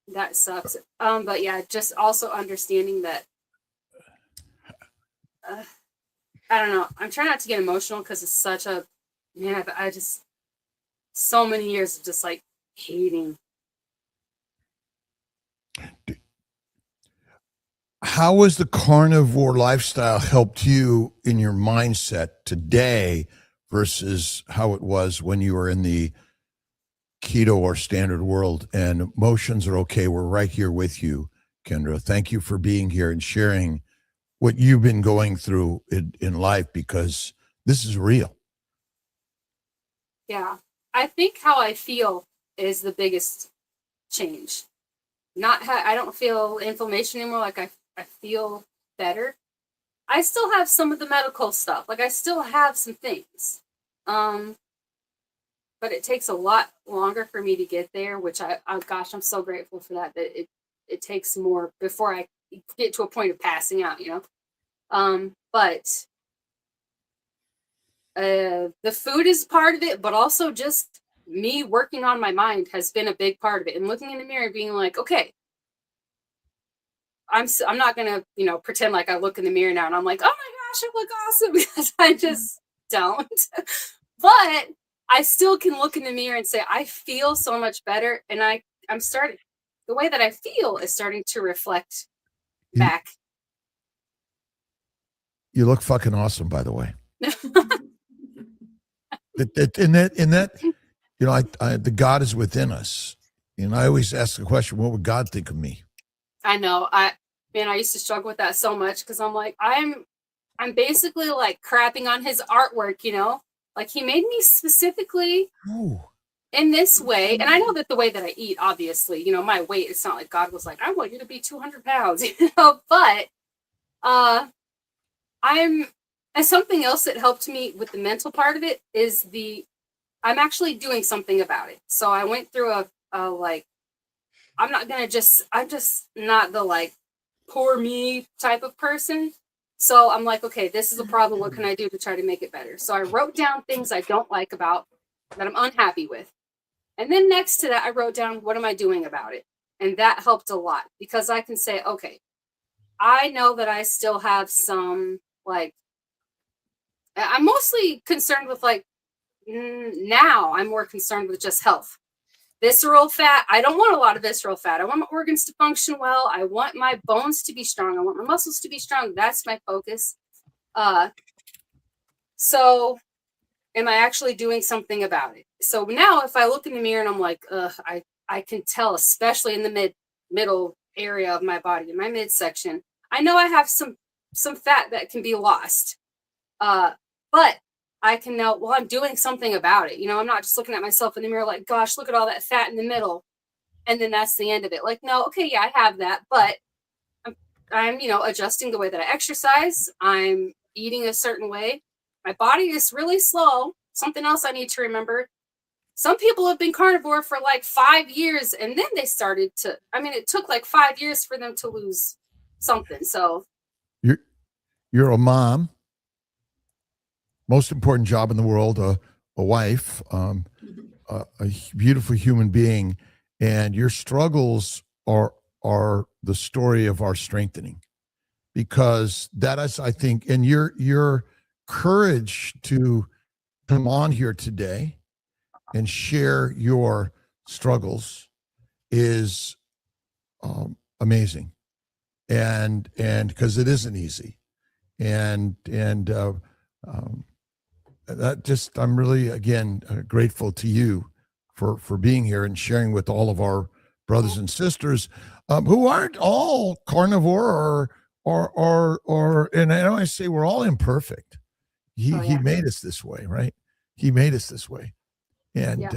that sucks. But yeah, just also understanding that I don't know. I'm trying not to get emotional because it's such a, man, I just, so many years of just like hating. How has the carnivore lifestyle helped you in your mindset today versus how it was when you were in the keto or standard world? And emotions are okay. We're right here with you, Kendra. Thank you for being here and sharing what you've been going through in life, because this is real. Yeah. I think how I feel is the biggest change. Not I don't feel inflammation anymore. Like I feel better. I still have some of the medical stuff. Like I still have some things. But it takes a lot longer for me to get there, which gosh, I'm so grateful for that it takes more before I get to a point of passing out, but the food is part of it, but also just me working on my mind has been a big part of it, and looking in the mirror and being like, okay, I'm not gonna pretend like I look in the mirror now and I'm like, oh my gosh, I look awesome, because I just don't. But I still can look in the mirror and say I feel so much better, and I'm starting, the way that I feel is starting to reflect back. You look fucking awesome, by the way. In that, the God is within us. And I always ask the question, what would God think of me? I know. I used to struggle with that so much, because I'm like, I'm basically like crapping on his artwork, like he made me specifically in this way. And I know that the way that I eat, obviously, my weight, it's not like God was like, I want you to be 200 pounds, but and something else that helped me with the mental part of it is I'm actually doing something about it. So I went through a like, I'm just not the like poor me type of person. So I'm like, okay, this is a problem. What can I do to try to make it better? So I wrote down things I don't like about, that I'm unhappy with. And then next to that, I wrote down, what am I doing about it? And that helped a lot, because I can say, okay, I know that I still have some, like, I'm mostly concerned with, like, now I'm more concerned with just health. Visceral fat, I don't want a lot of visceral fat. I want my organs to function well. I want my bones to be strong. I want my muscles to be strong. That's my focus. So am I actually doing something about it? So now if I look in the mirror and I'm like, I can tell, especially in the middle area of my body, in my midsection, I know I have some fat that can be lost. But I can know, well, I'm doing something about it. You know, I'm not just looking at myself in the mirror like, gosh, look at all that fat in the middle. And then that's the end of it. Like, no, okay, yeah, I have that, but I'm, you know, adjusting the way that I exercise. I'm eating a certain way. My body is really slow. Something else I need to remember. Some people have been carnivore for like 5 years, and then they started to, I mean, it took like 5 years for them to lose something. So you're a mom. Most important job in the world, a wife, a beautiful human being, and your struggles are the story of our strengthening, because that is, I think, and your courage to come on here today and share your struggles is amazing, and because it isn't easy, and that just, I'm really, again, grateful to you for being here and sharing with all of our brothers and sisters who aren't all carnivore or and I always say we're all imperfect. He made us this way, right? He made us this way, and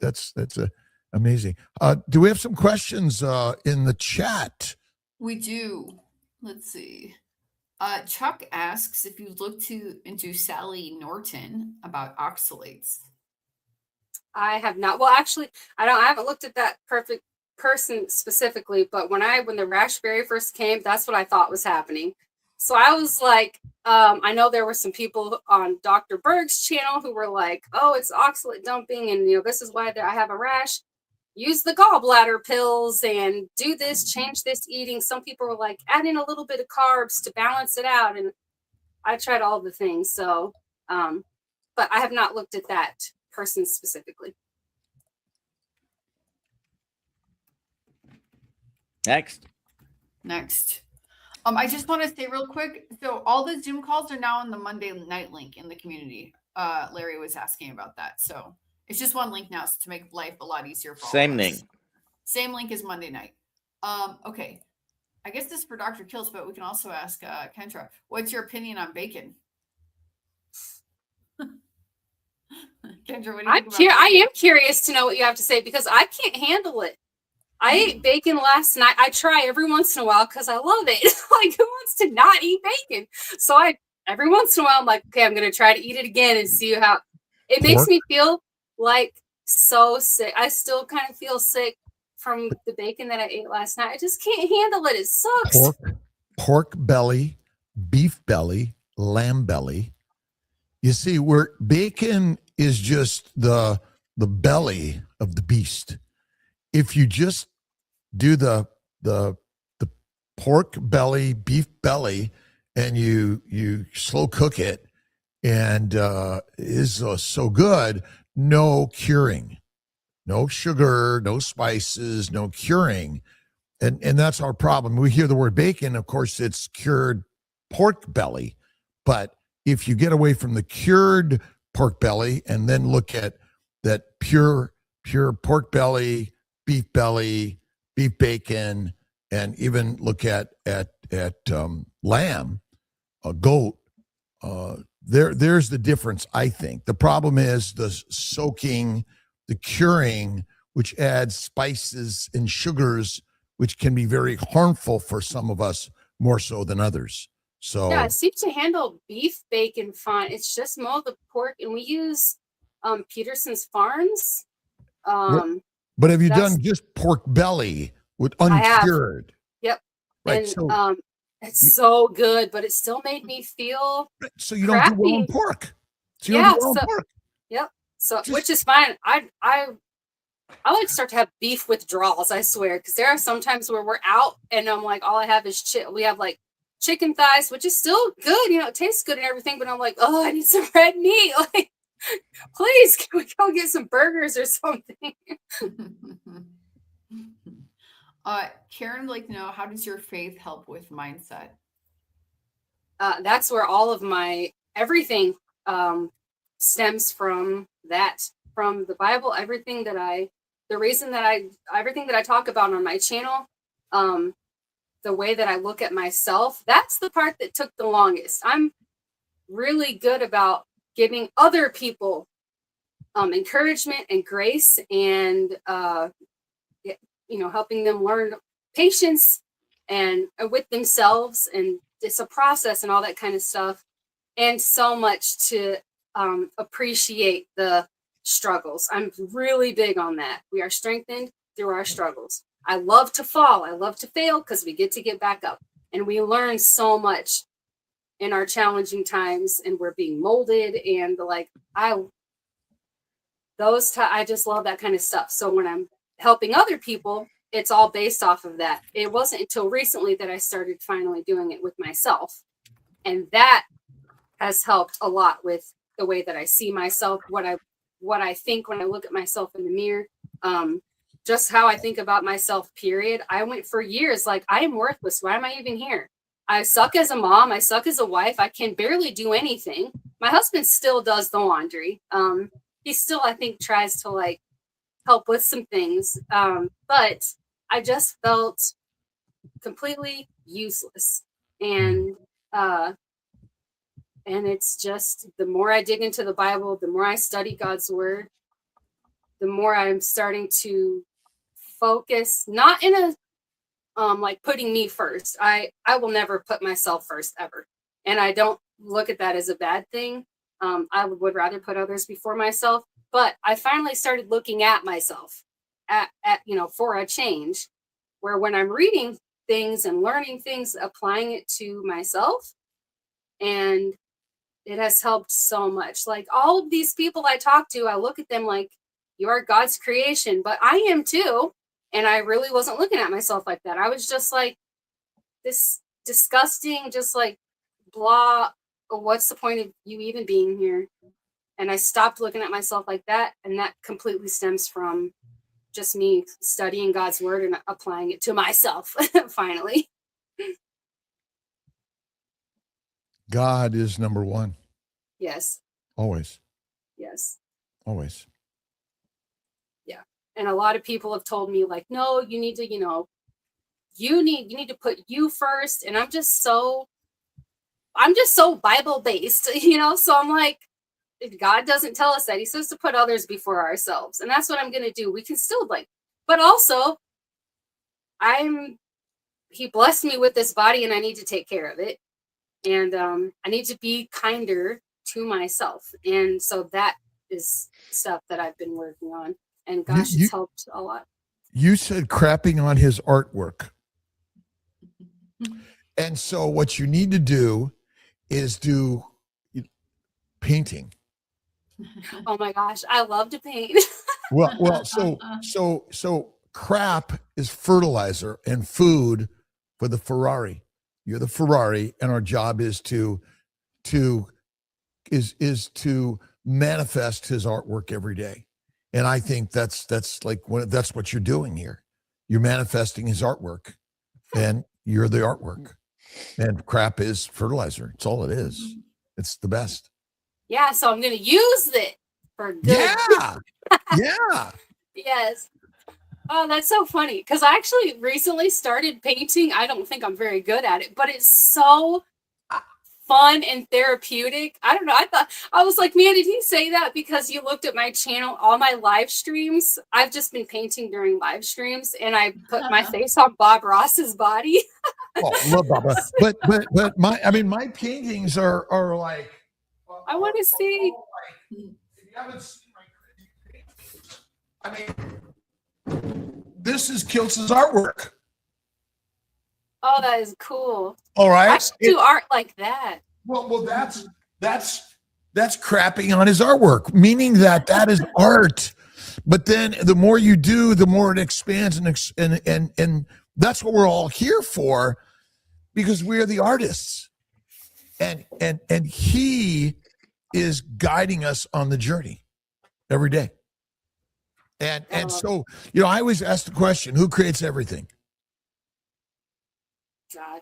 that's amazing. Do we have some questions in the chat? We do. Let's see. Chuck asks if you looked into Sally Norton about oxalates. I have not. Well, actually, I haven't looked at that perfect person specifically, but when the rash very first came, that's what I thought was happening. So I was like, I know there were some people on Dr. Berg's channel who were like, oh, it's oxalate dumping, and, you know, this is why I have a rash. Use the gallbladder pills and do this, change this eating. Some people were like, add in a little bit of carbs to balance it out. And I tried all the things. So, but I have not looked at that person specifically. Next. I just want to say real quick. So all the Zoom calls are now on the Monday night link in the community. Larry was asking about that. So it's just one link now to make life a lot easier for all Same of us. link. Same link as Monday night. Okay. I guess this is for Dr. Kiltz, but we can also ask Kendra, what's your opinion on bacon? Kendra, what do you think about bacon? I am curious to know what you have to say, because I can't handle it. I ate bacon last night. I try every once in a while because I love it. Like, who wants to not eat bacon? So every once in a while, I'm like, okay, I'm going to try to eat it again and see how it makes me feel. Like, so sick. I still kind of feel sick from the bacon that I ate last night. I just can't handle it. It sucks. Pork belly, beef belly, lamb belly. You see, where bacon is just the belly of the beast. If you just do the pork belly, beef belly, and you slow cook it, and is so good. No curing, no sugar, no spices, no curing. And that's our problem. We hear the word bacon, of course, it's cured pork belly. But if you get away from the cured pork belly and then look at that pure pork belly, beef bacon, and even look at lamb, a goat, there's the difference, I think. The problem is the soaking, the curing, which adds spices and sugars, which can be very harmful for some of us more so than others. So yeah, it seems to handle beef bacon fine. It's just more the pork, and we use Peterson's Farms. But have you done just pork belly with uncured? Yep. Right. And so It's so good, but it still made me feel So you don't do well on crappy. pork. So you Yeah, don't do well so on pork. yep. So Just- which is fine. I like to start to have beef withdrawals, I swear, because there are some times where we're out and I'm like, all I have is we have like chicken thighs, which is still good, it tastes good and everything, but I'm like, oh, I need some red meat. Like, please, can we go get some burgers or something? Karen would like to know, how does your faith help with mindset? That's where all of my everything stems from the Bible. Everything that I talk about on my channel, the way that I look at myself, that's the part that took the longest. I'm really good about giving other people encouragement and grace, and helping them learn patience and with themselves, and it's a process and all that kind of stuff, and so much to appreciate the struggles. I'm really big on that. We are strengthened through our struggles. I love to fall. I love to fail because we get to get back up, and we learn so much in our challenging times, and we're being molded, and I just love that kind of stuff. So when I'm helping other people, it's all based off of that. It wasn't until recently that I started finally doing it with myself, and that has helped a lot with the way that I see myself, what I think when I look at myself in the mirror, just how I think about myself, period. I went for years like, I am worthless. Why am I even here? I suck as a mom. I suck as a wife. I can barely do anything. My husband still does the laundry. He still, I think, tries to help with some things. But I just felt completely useless. And it's just, the more I dig into the Bible, the more I study God's word, the more I'm starting to focus, not in a putting me first. I will never put myself first ever. And I don't look at that as a bad thing. I would rather put others before myself. But I finally started looking at myself at for a change, where when I'm reading things and learning things, applying it to myself, and it has helped so much. Like, all of these people I talk to, I look at them like, you are God's creation, but I am too. And I really wasn't looking at myself like that. I was just like, this disgusting, just like, blah, what's the point of you even being here? And I stopped looking at myself like that. And that completely stems from just me studying God's word and applying it to myself, finally. God is number one. Yes. Always. Yes. Always. Yeah. And a lot of people have told me like, no, you need to, you need to put you first. And I'm just so Bible based, so I'm like, if God doesn't tell us that, he says to put others before ourselves. And that's what I'm going to do. We can still but also he blessed me with this body, and I need to take care of it. And I need to be kinder to myself. And so that is stuff that I've been working on. And gosh, it's helped a lot. You said crapping on his artwork. And so what you need to do is do painting. Oh my gosh, I love to paint. Well, so crap is fertilizer and food for the Ferrari. You're the Ferrari, and our job is to manifest his artwork every day. And I think that's what you're doing here. You're manifesting his artwork, and you're the artwork. And crap is fertilizer. It's all it is. It's the best. Yeah, so I'm going to use it for good. Yeah. Yeah. Yes. Oh, that's so funny. Because I actually recently started painting. I don't think I'm very good at it, but it's so fun and therapeutic. I don't know. I was like, man, did he say that because you looked at my channel, all my live streams? I've just been painting during live streams, and I put my face on Bob Ross's body. Oh, love Bob. But my paintings are like, I want to see. If you haven't seen my paintings, this is Kiltz's artwork. Oh, that is cool. All right. I should do art like that. Well, that's crapping on his artwork, meaning that is art. But then the more you do, the more it expands, and that's what we're all here for, because we are the artists, and he is guiding us on the journey every day. And so, I always ask the question, who creates everything? God.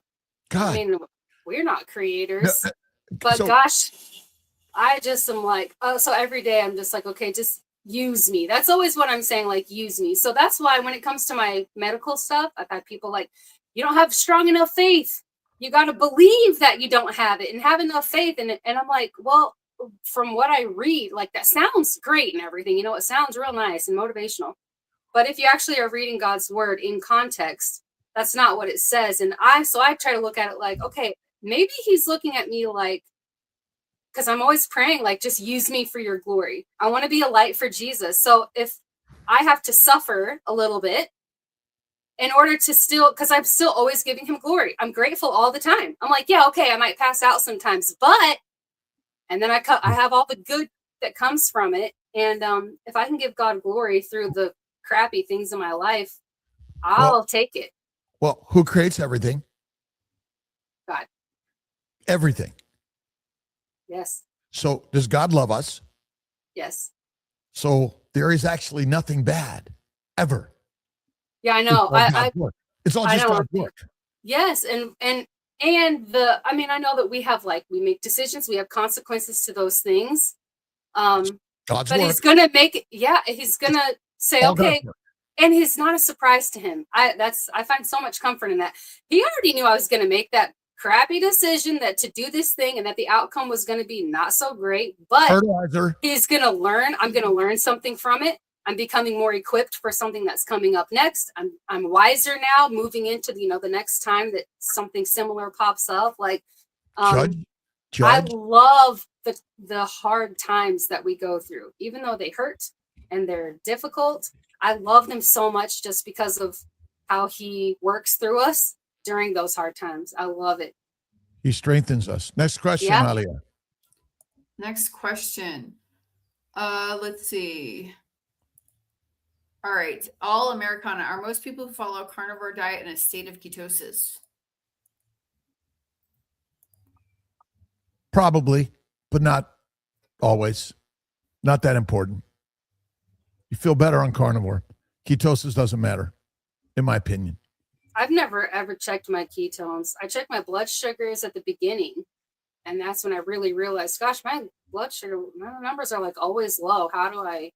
I mean, we're not creators, No, but so- gosh, I just am like, so every day I'm just like, okay, just use me. That's always what I'm saying, like, use me. So that's why when it comes to my medical stuff, I've had people like, you don't have strong enough faith. You got to believe that you don't have it and have enough faith. And I'm like, well, from what I read, like, that sounds great and everything, it sounds real nice and motivational. But if you actually are reading God's word in context, that's not what it says. And I try to look at it like, okay, maybe he's looking at me like, because I'm always praying, like, just use me for your glory. I want to be a light for Jesus. So if I have to suffer a little bit in order to still, because I'm still always giving him glory. I'm grateful all the time. I'm like, yeah, okay, I might pass out sometimes, but, and then I have all the good that comes from it. And if I can give God glory through the crappy things in my life, I'll take it. Well, who creates everything? God. Everything. Yes. So does God love us? Yes. So there is actually nothing bad ever. Yeah, I know. It's all just God's work. Yes. And I know that we have, like, we make decisions, we have consequences to those things. God's but work. he's going to make it. Yeah. He's going to say, All okay. God's work. And it's not a surprise to him. I find so much comfort in that. He already knew I was going to make that crappy decision, that to do this thing, and that the outcome was going to be not so great, but Fertilizer. he's going to learn. I'm going to learn something from it. I'm becoming more equipped for something that's coming up next. I'm wiser now, moving into the next time that something similar pops up. Like, Judge. I love the hard times that we go through, even though they hurt and they're difficult. I love them so much just because of how he works through us during those hard times. I love it. He strengthens us. Next question, Yeah. Alia. Next question. Let's see. All right. All Americana. Are most people who follow a carnivore diet in a state of ketosis? Probably, but not always. Not that important. You feel better on carnivore. Ketosis doesn't matter, in my opinion. I've never ever checked my ketones. I checked my blood sugars at the beginning, and that's when I really realized, gosh, my blood sugar, my numbers are like always low. How do I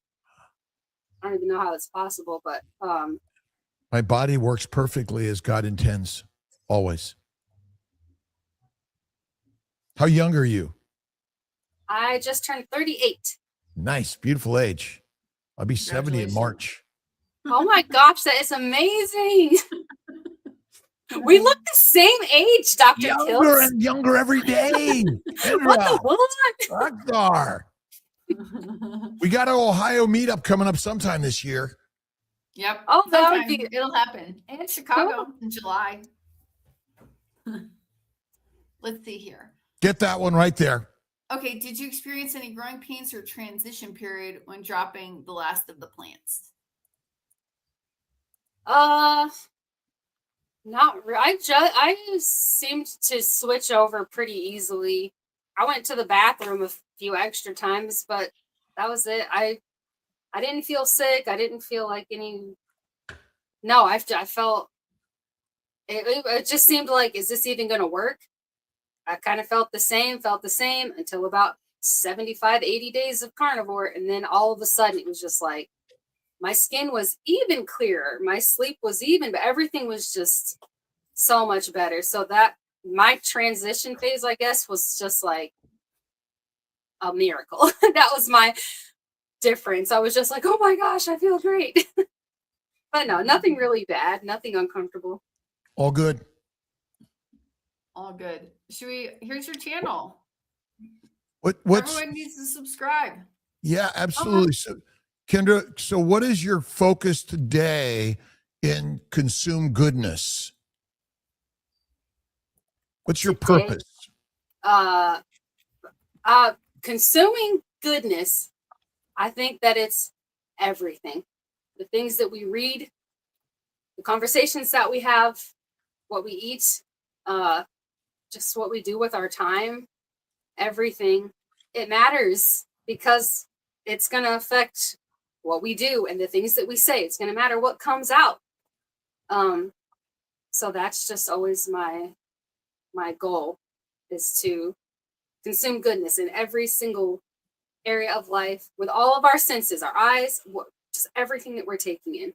don't even know how it's possible, but My body works perfectly as God intends, always. How young are you? I just turned 38. Nice, beautiful age. I'll be 70 in March. Oh my gosh, that is amazing. We look the same age, Dr. Younger Kiltz. and younger every day. What the what? Rockstar. We got an Ohio meetup coming up sometime this year. Yep. Oh, that would Sometime be it'll happen. And Chicago in July. Let's see here. Get that one right there. Okay, did you experience any growing pains or transition period when dropping the last of the plants? Not really. I seemed to switch over pretty easily. I went to the bathroom a few extra times, but that was it. I didn't feel sick. I didn't feel like any. No, I felt it just seemed like, is this even going to work? I kind of felt the same until about 75, 80 days of carnivore. And then all of a sudden it was just like, my skin was even clearer. My sleep was even, but everything was just so much better. So that my transition phase, I guess, was just like a miracle. That was my difference. I was just like, oh my gosh, I feel great. But no, nothing really bad, nothing uncomfortable. All good. All good. Here's your channel. What's Everyone needs to subscribe. Yeah, absolutely. So Kendra, so what is your focus today in consume goodness? What's your today, purpose? consuming goodness. I think that it's everything. The things that we read, the conversations that we have, what we eat, just what we do with our time, everything. It matters because it's going to affect what we do and the things that we say. It's going to matter what comes out. So that's just always my goal, is to consume goodness in every single area of life with all of our senses, our eyes, just everything that we're taking in,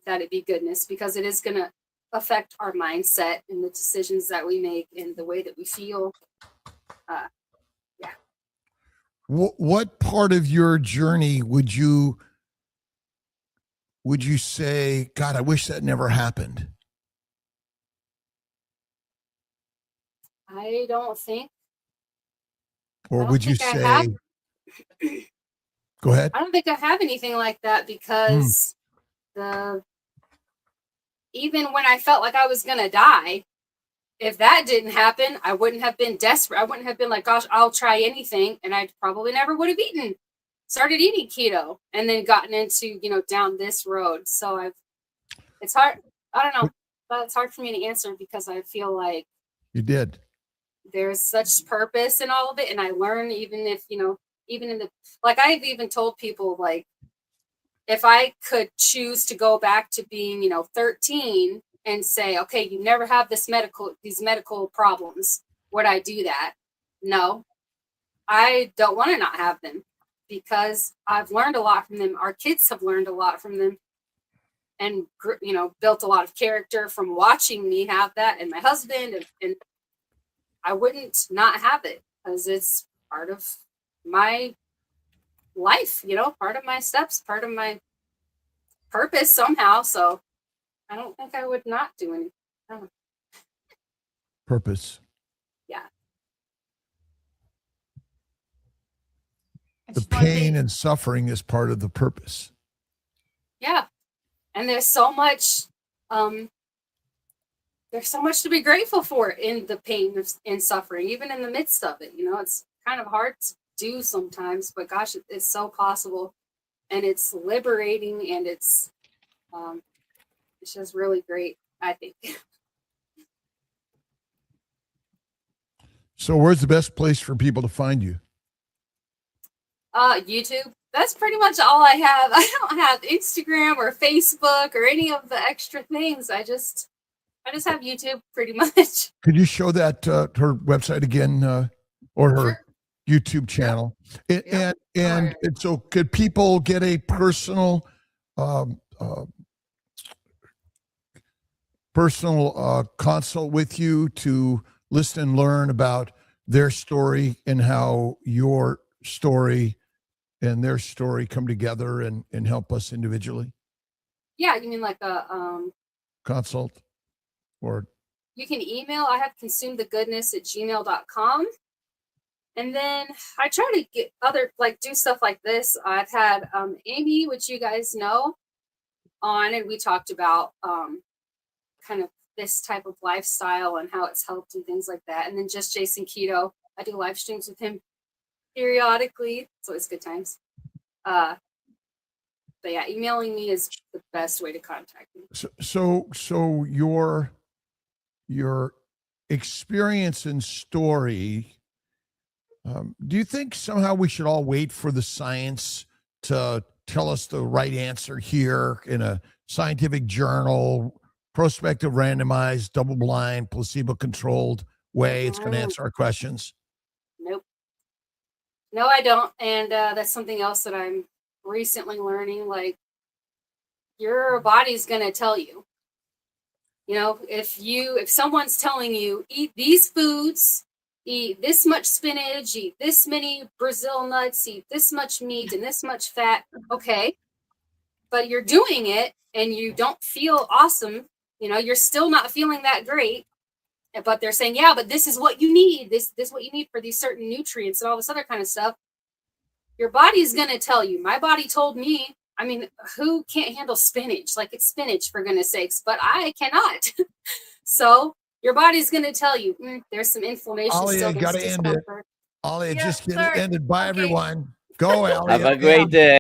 that it be goodness, because it is going to affect our mindset and the decisions that we make and the way that we feel. What part of your journey would you say, God, I wish that never happened? I don't think. Or I don't would you think I say, go ahead. I don't think I have anything like that, because even when I felt like I was going to die, if that didn't happen, I wouldn't have been desperate. I wouldn't have been like, gosh, I'll try anything. And I probably never would have started eating keto and then gotten into, down this road. So it's hard. I don't know, but it's hard for me to answer, because I feel like You did. there's such purpose in all of it. And I learn, even if, even in like I've even told people, like, if I could choose to go back to being, 13 and say, okay, you never have these medical problems, would I do that? No, I don't want to not have them, because I've learned a lot from them. Our kids have learned a lot from them, and, built a lot of character from watching me have that, and my husband, and I wouldn't not have it, because it's part of my life, part of my steps, part of my purpose somehow. So I don't think I would not do anything. Purpose. Yeah. The pain and suffering is part of the purpose. Yeah. And there's so much to be grateful for in the pain and suffering, even in the midst of it. It's kind of hard to do sometimes, but gosh, it's so possible, and it's liberating, and it's just really great, I think. So where's the best place for people to find you? YouTube. That's pretty much all I have. I don't have Instagram or Facebook or any of the extra things. I just have YouTube, pretty much. Could you show that her website again, or her Sure. YouTube channel? Yeah. And so could people get a personal consult with you to listen and learn about their story and how your story and their story come together and help us individually? Yeah, you mean like a Consult? Or you can email. I have consumethegoodness@gmail.com. And then I try to get do stuff like this. I've had Amy, which you guys know, on, and we talked about kind of this type of lifestyle and how it's helped and things like that. And then just Jason Keto. I do live streams with him periodically, so it's good times. But yeah, emailing me is the best way to contact me. So your experience and story, do you think somehow we should all wait for the science to tell us the right answer here in a scientific journal, prospective, randomized, double-blind, placebo-controlled way? It's going to answer our questions? Nope. No, I don't. And that's something else that I'm recently learning. Like, your body's going to tell you. If someone's telling you, eat these foods, eat this much spinach, eat this many Brazil nuts, eat this much meat and this much fat, okay, but you're doing it and you don't feel awesome, you're still not feeling that great, but they're saying, yeah, but this is what you need, this is what you need for these certain nutrients and all this other kind of stuff. Your body's going to tell you. My body told me. I mean, who can't handle spinach? Like, it's spinach, for goodness sakes, but I cannot. So Your body's going to tell you there's some inflammation Ollie, still. I There's gotta end it. discomfort. Ollie, Yeah, just get sorry. it ended. Bye, Okay. everyone. Go, Elliot. Have a great day.